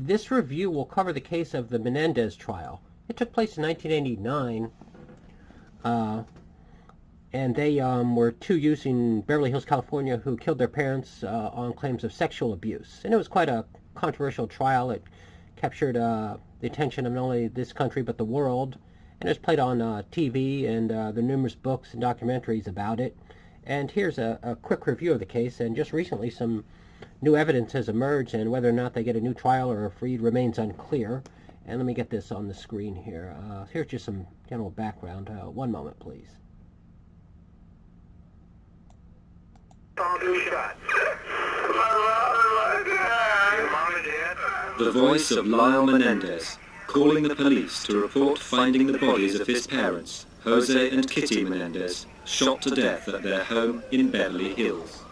This review will cover the case of the Menendez trial. It took place in 1989, and they were two youths in Beverly Hills, California, who killed their parents on claims of sexual abuse. And it was quite a controversial trial. It captured the attention of not only this country but the world, and it was played on TV, and there are numerous books and documentaries about it. And here's a quick review of the case, and just recently some new evidence has emerged, and whether or not they get a new trial or are freed remains unclear. And let me get this on the screen here. Here's just some general background. One moment, please. The voice of Lyle Menendez, calling the police to report finding the bodies of his parents, Jose and Kitty Menendez, shot to death at their home in Beverly Hills.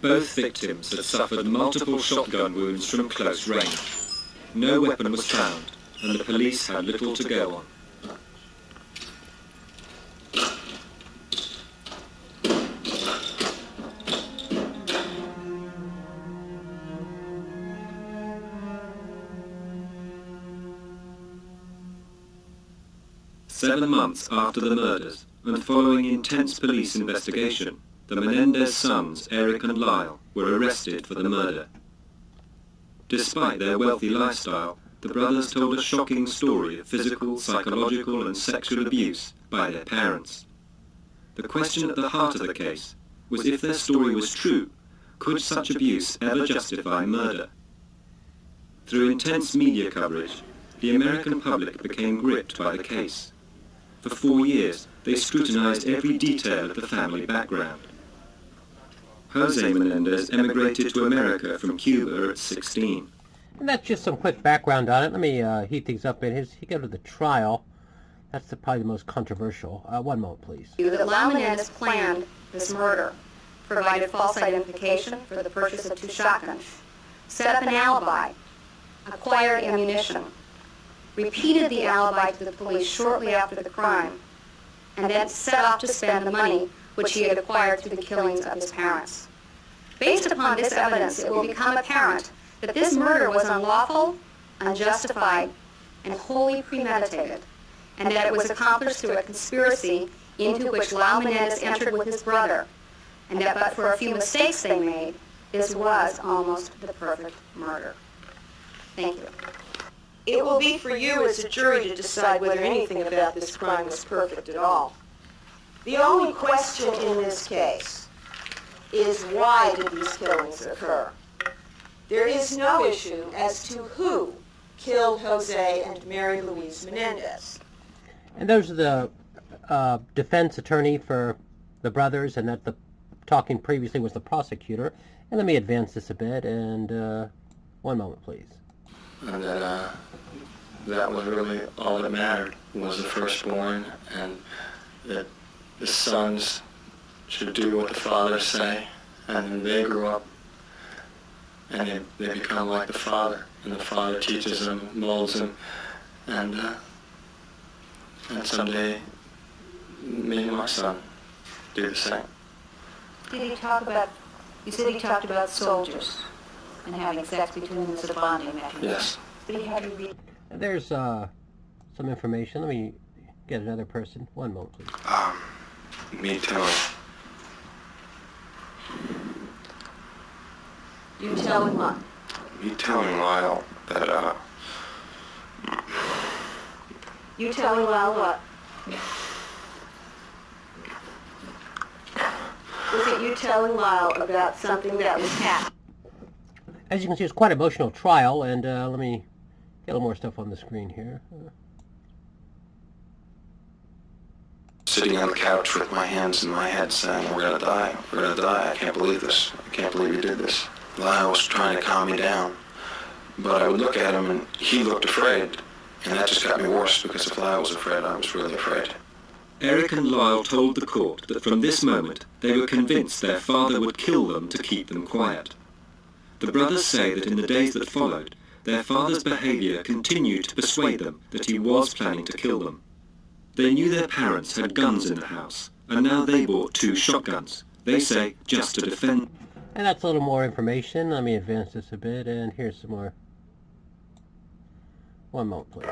Both victims had suffered multiple shotgun wounds from close range. No weapon was found, and the police had little to go on. Seven months after the murders, and following intense police investigation, the Menendez sons, Eric and Lyle, were arrested for the murder. Despite their wealthy lifestyle, the brothers told a shocking story of physical, psychological and sexual abuse by their parents. The question at the heart of the case was if their story was true, could such abuse ever justify murder? Through intense media coverage, the American public became gripped by the case. For 4 years, they scrutinized every detail of the family background. Jose Menendez emigrated to America from Cuba at 16. And that's just some quick background on it. Let me heat things up. He go to the trial. That's probably the most controversial. One moment, please. That Lyle Menendez planned this murder, provided false identification for the purchase of 2 shotguns, set up an alibi, acquired ammunition, repeated the alibi to the police shortly after the crime, and then set off to spend the money which he had acquired through the killings of his parents. Based upon this evidence, it will become apparent that this murder was unlawful, unjustified, and wholly premeditated, and that it was accomplished through a conspiracy into which Lyle Menendez entered with his brother, and that but for a few mistakes they made, this was almost the perfect murder. Thank you. It will be for you as a jury to decide whether anything about this crime was perfect at all. The only question in this case is why did these killings occur? There is no issue as to who killed Jose and Mary Louise Menendez. And those are the defense attorney for the brothers, and that the talking previously was the prosecutor. And let me advance this a bit, and one moment, please. And that was really all that mattered, was the firstborn, and that the sons should do what the fathers say, and then they grow up and they become like the father, and the father teaches them, molds them, and someday me and my son do the same. Did he talk about, you said he talked about soldiers and having sex between them as a bonding mechanism. Yes. Did he have you read? There's some information. Let me get another person. One moment, please. Me telling. You telling what? Me telling Lyle that, You telling Lyle what? Was it you telling Lyle about something that was happening? As you can see, it's quite an emotional trial, and let me get a little more stuff on the screen here. Sitting on the couch with my hands in my head saying, we're gonna die, I can't believe this, I can't believe you did this. Lyle was trying to calm me down, but I would look at him and he looked afraid, and that just got me worse, because if Lyle was afraid, I was really afraid. Eric and Lyle told the court that from this moment they were convinced their father would kill them to keep them quiet. The brothers say that in the days that followed, their father's behavior continued to persuade them that he was planning to kill them. They knew their parents had guns in the house, and now they bought 2 shotguns. They say just to defend. And that's a little more information. Let me advance this a bit, and here's some more. One moment, please.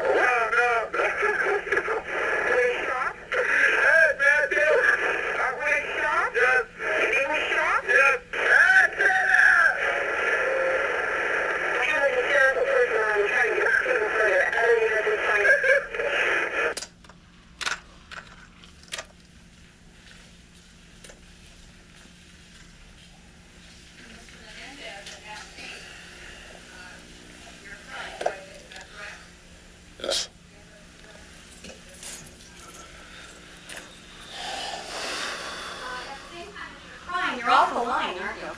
Yes. You're off the line, aren't you?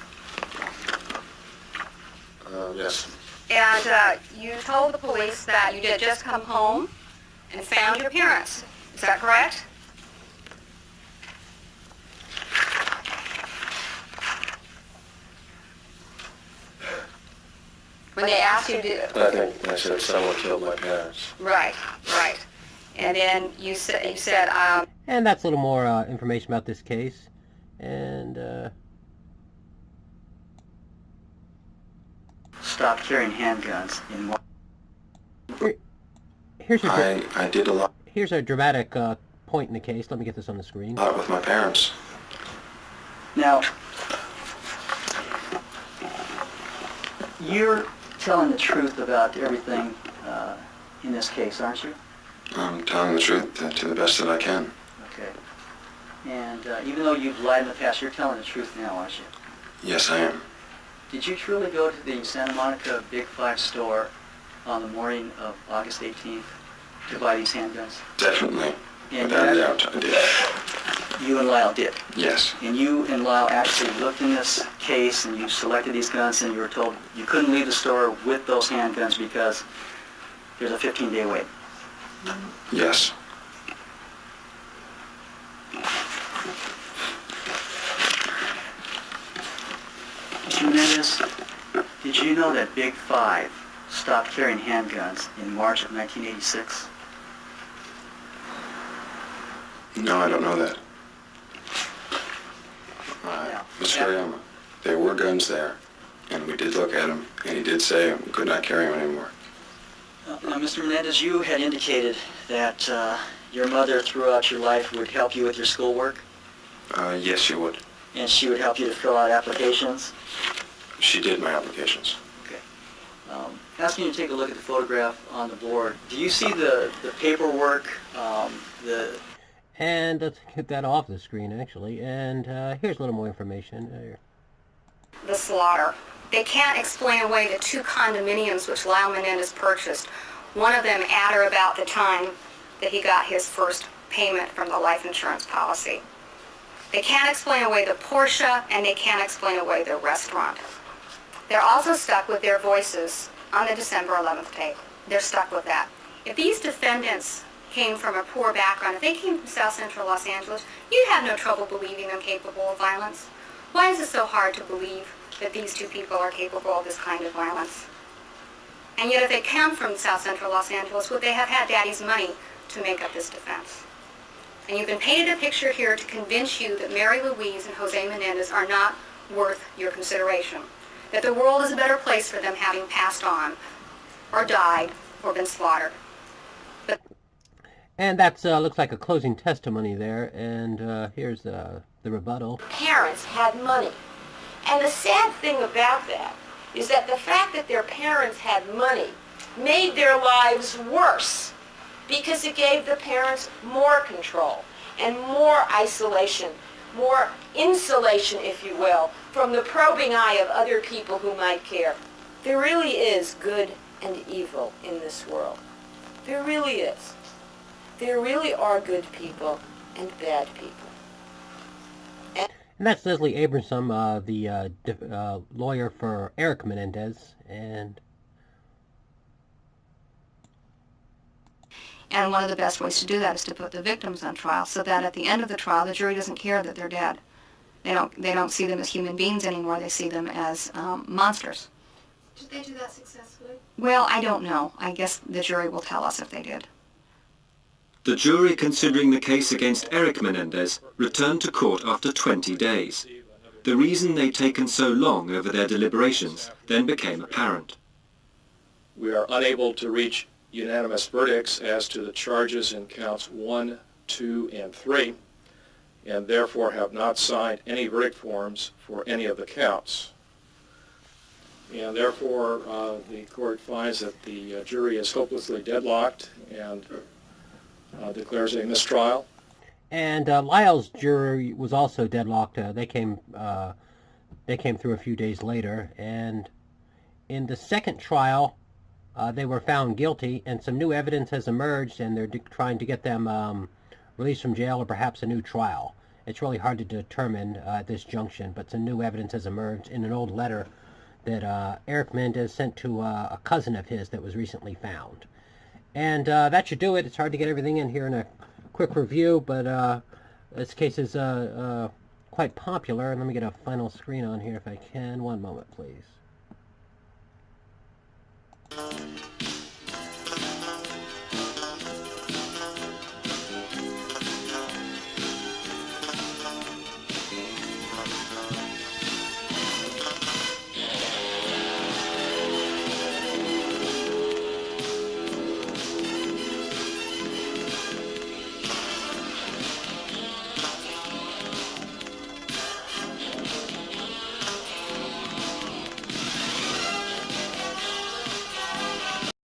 Yes. And you told the police that you had just come home and found your parents. Is that correct? When they asked you to... I think I said someone killed my parents. Right, right. And then you said, And that's a little more information about this case. And Stop carrying handguns in here's I did a lot here's a dramatic point in the case. Let me get this on the screen. with my parents. Now, you're telling the truth about everything in this case, aren't you? I'm telling the truth to the best that I can. Okay. And even though you've lied in the past, you're telling the truth now, aren't you? Yes, I am. Did you truly go to the Santa Monica Big Five store on the morning of August 18th to buy these handguns? Definitely. And Without a you doubt, I did. You and Lyle did. Yes. And you and Lyle actually looked in this case and you selected these guns and you were told you couldn't leave the store with those handguns because there's a 15-day wait. Yes. Mr. Menendez, did you know that Big Five stopped carrying handguns in March of 1986? No, I don't know that. Mr. Yama, there were guns there, and we did look at them, and he did say we could not carry them anymore. Now, Mr. Menendez, you had indicated that your mother throughout your life would help you with your schoolwork, Yes, she would. and she would help you to fill out applications. She did my applications. Okay. Asking you to take a look at the photograph on the board. Do you see the paperwork, the... And let's get that off the screen, actually. And here's a little more information. the slaughter. They can't explain away the 2 condominiums which Lyle Menendez purchased, one of them at or about the time that he got his first payment from the life insurance policy. They can't explain away the Porsche, and they can't explain away the restaurant. They're also stuck with their voices on the December 11th tape. They're stuck with that. If these defendants came from a poor background, if they came from South Central Los Angeles, you'd have no trouble believing them capable of violence. Why is it so hard to believe that these 2 people are capable of this kind of violence? And yet if they come from South Central Los Angeles, would they have had Daddy's money to make up this defense? And you've been painted a picture here to convince you that Mary Louise and Jose Menendez are not worth your consideration, that the world is a better place for them having passed on, or died, or been slaughtered. But And that's looks like a closing testimony there. And here's the rebuttal. Parents had money. And the sad thing about that is that the fact that their parents had money made their lives worse because it gave the parents more control and more isolation, more insulation, if you will, from the probing eye of other people who might care. There really is good and evil in this world. There really is. There really are good people and bad people. And that's Leslie Abramson, the lawyer for Eric Menendez. And one of the best ways to do that is to put the victims on trial, so that at the end of the trial, the jury doesn't care that they're dead. They don't see them as human beings anymore. They see them as monsters. Did they do that successfully? Well, I don't know. I guess the jury will tell us if they did. The jury considering the case against Eric Menendez returned to court after 20 days. The reason they'd taken so long over their deliberations then became apparent. We are unable to reach unanimous verdicts as to the charges in counts 1, 2, and 3, and therefore have not signed any verdict forms for any of the counts. And therefore, the court finds that the jury is hopelessly deadlocked and declares a mistrial. And Lyle's jury was also deadlocked. They came through a few days later, and in the second trial, they were found guilty, and some new evidence has emerged, and they're trying to get them released from jail or perhaps a new trial. It's really hard to determine at this junction, but some new evidence has emerged in an old letter that Eric Menendez sent to a cousin of his that was recently found. And that should do it. It's hard to get everything in here in a quick review, but this case is quite popular. And let me get a final screen on here if I can. One moment, please.